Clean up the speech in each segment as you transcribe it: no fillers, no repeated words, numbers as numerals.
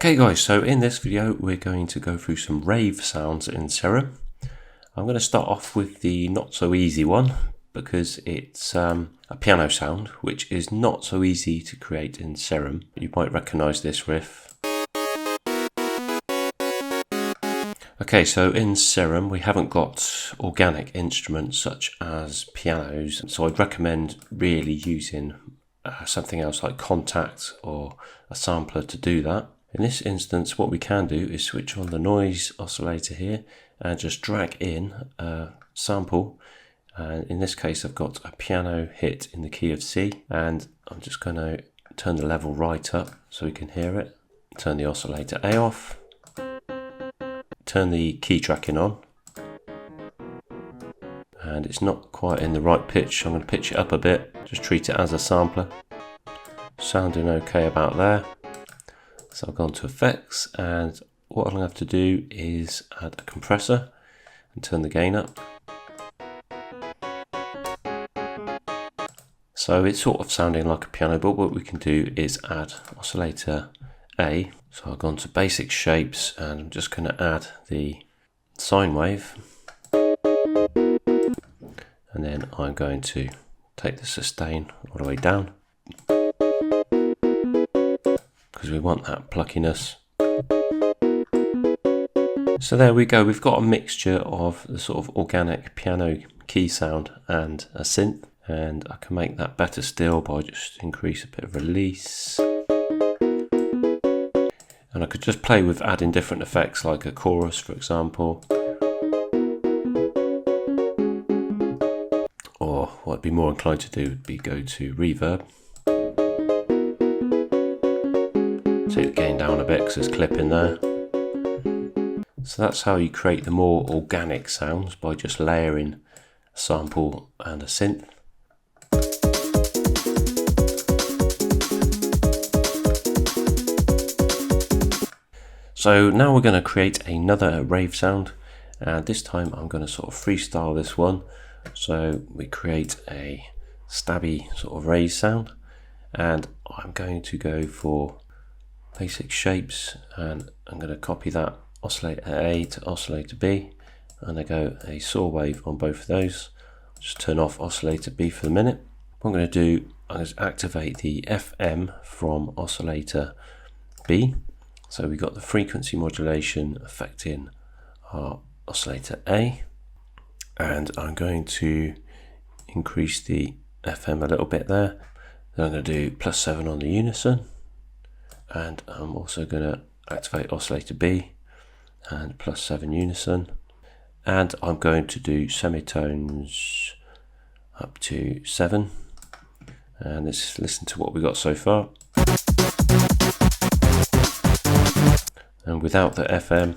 Okay guys, so in this video we're going to go through some rave sounds in Serum. I'm going to start off with the not so easy one because it's a piano sound which is not so easy to create in Serum. You might recognise this riff. Okay, so in Serum we haven't got organic instruments such as pianos, so I'd recommend really using something else like Contact or a sampler to do that. In this instance, what we can do is switch on the noise oscillator here and just drag in a sample. And in this case, I've got a piano hit in the key of C, and I'm just going to turn the level right up so we can hear it. Turn the oscillator A off. Turn the key tracking on. And it's not quite in the right pitch. I'm going to pitch it up a bit. Just treat it as a sampler. Sounding okay about there. So I've gone to effects, and what I'm going to have to do is add a compressor and turn the gain up. So it's sort of sounding like a piano, but what we can do is add oscillator A. So I've gone to basic shapes and I'm just going to add the sine wave. And then I'm going to take the sustain all the way down, because we want that pluckiness. So there we go, we've got a mixture of the sort of organic piano key sound and a synth, and I can make that better still by just increase a bit of release. And I could just play with adding different effects like a chorus, for example. Or what I'd be more inclined to do would be go to reverb. Take the gain down a bit because there's clip in there. So that's how you create the more organic sounds, by just layering a sample and a synth. So now we're going to create another rave sound, and this time I'm going to sort of freestyle this one. So we create a stabby sort of rave sound, and I'm going to go for basic shapes, and I'm going to copy that oscillator A to oscillator B, and I go a saw wave on both of those. Just turn off oscillator B for the minute. What I'm going to do is activate the FM from oscillator B. So we've got the frequency modulation affecting our oscillator A, and I'm going to increase the FM a little bit there. Then I'm going to do +7 on the unison, and I'm also going to activate oscillator B and +7 unison, and I'm going to do semitones up to 7, and let's listen to what we got so far. And without the FM,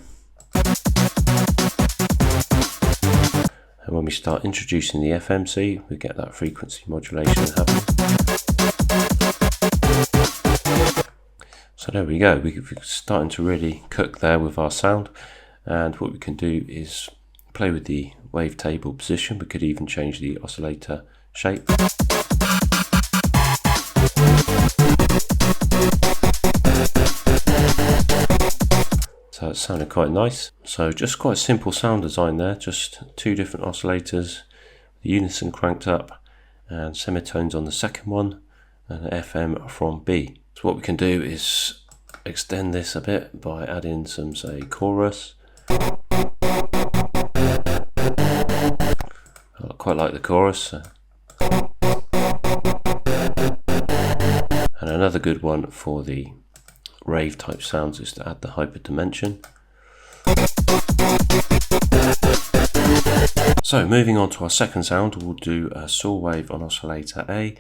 and when we start introducing the FMC, we get that frequency modulation happening. So there we go, we're starting to really cook there with our sound, and what we can do is play with the wavetable position. We could even change the oscillator shape. So it sounded quite nice. So just quite a simple sound design there, just two different oscillators, the unison cranked up and semitones on the second one, and an FM from B. So what we can do is extend this a bit by adding some, say, chorus. I quite like the chorus. And another good one for the rave type sounds is to add the hyperdimension. So moving on to our second sound, we'll do a saw wave on oscillator A,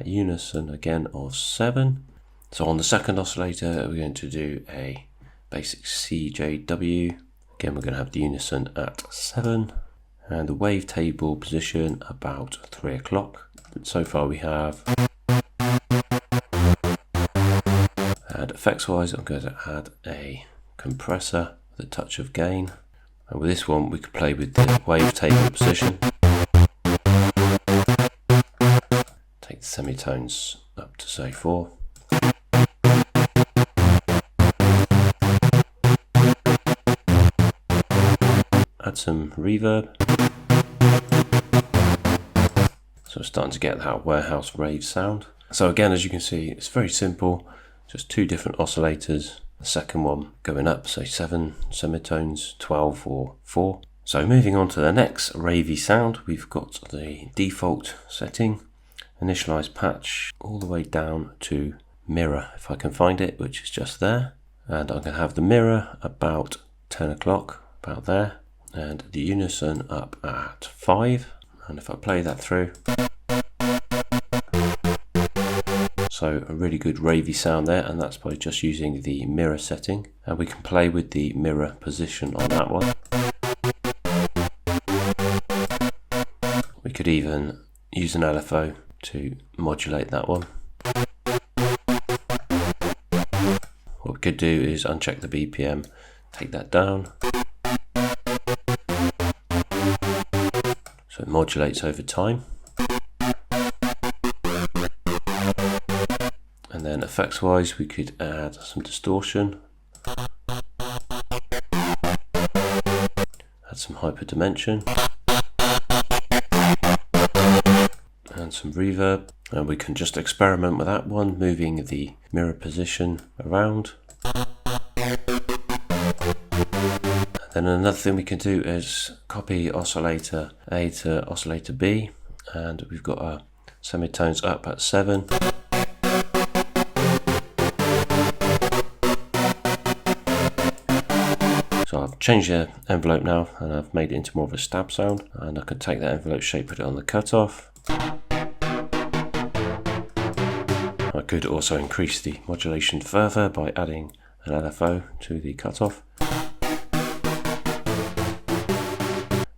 unison again of 7. So on the second oscillator we're going to do a basic CJW. Again we're going to have the unison at 7, and the wavetable position about 3 o'clock. So far we have. And effects wise, I'm going to add a compressor with a touch of gain, and with this one we could play with the wavetable position. Take the semitones up to say 4. add some reverb. So we're starting to get that warehouse rave sound. So again, as you can see, it's very simple, just two different oscillators. The second one going up, say 7 semitones, 12 or 4. So moving on to the next ravey sound, we've got the default setting, initialize patch all the way down to mirror, if I can find it, which is just there. And I'm going to have the mirror about 10 o'clock, about there, and the unison up at 5. And if I play that through, so a really good ravey sound there, and that's by just using the mirror setting. And we can play with the mirror position on that one. We could even use an LFO to modulate that one. What we could do is uncheck the BPM, take that down. So it modulates over time. And then effects wise, we could add some distortion, add some hyperdimension, and some reverb. And we can just experiment with that one, moving the mirror position around. And then another thing we can do is copy oscillator A to oscillator B, and we've got our semitones up at 7. So I've changed the envelope now, and I've made it into more of a stab sound, and I can take that envelope shape, put it on the cutoff. I could also increase the modulation further by adding an LFO to the cutoff.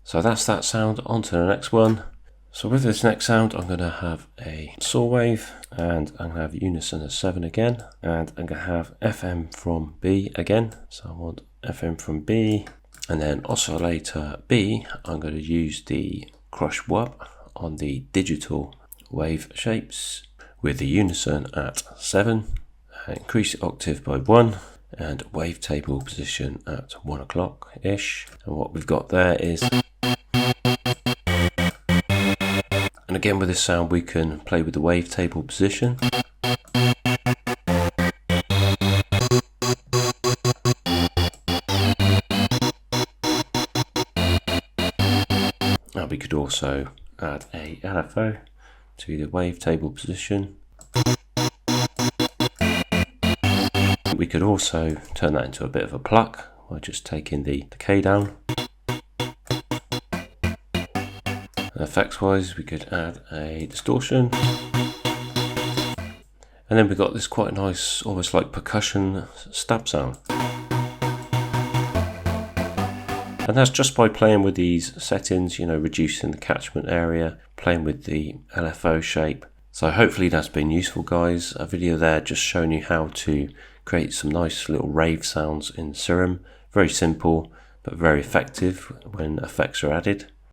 So that's that sound. On to the next one. So with this next sound, I'm going to have a saw wave, and I'm going to have unison at 7 again, and I'm going to have FM from B again. So I want FM from B, and then oscillator B, I'm going to use the crush wub on the digital wave shapes with the unison at 7, increase the octave by 1, and wavetable position at 1 o'clock ish. And what we've got there is, and again with this sound we can play with the wavetable position. Now we could also add a LFO to the wavetable position. We could also turn that into a bit of a pluck by just taking the decay down. Effects wise, we could add a distortion. And then we've got this quite nice, almost like percussion stab sound. And that's just by playing with these settings, you know, reducing the catchment area, playing with the LFO shape. So hopefully that's been useful, guys. A video there just showing you how to create some nice little rave sounds in Serum. Very simple, but very effective when effects are added.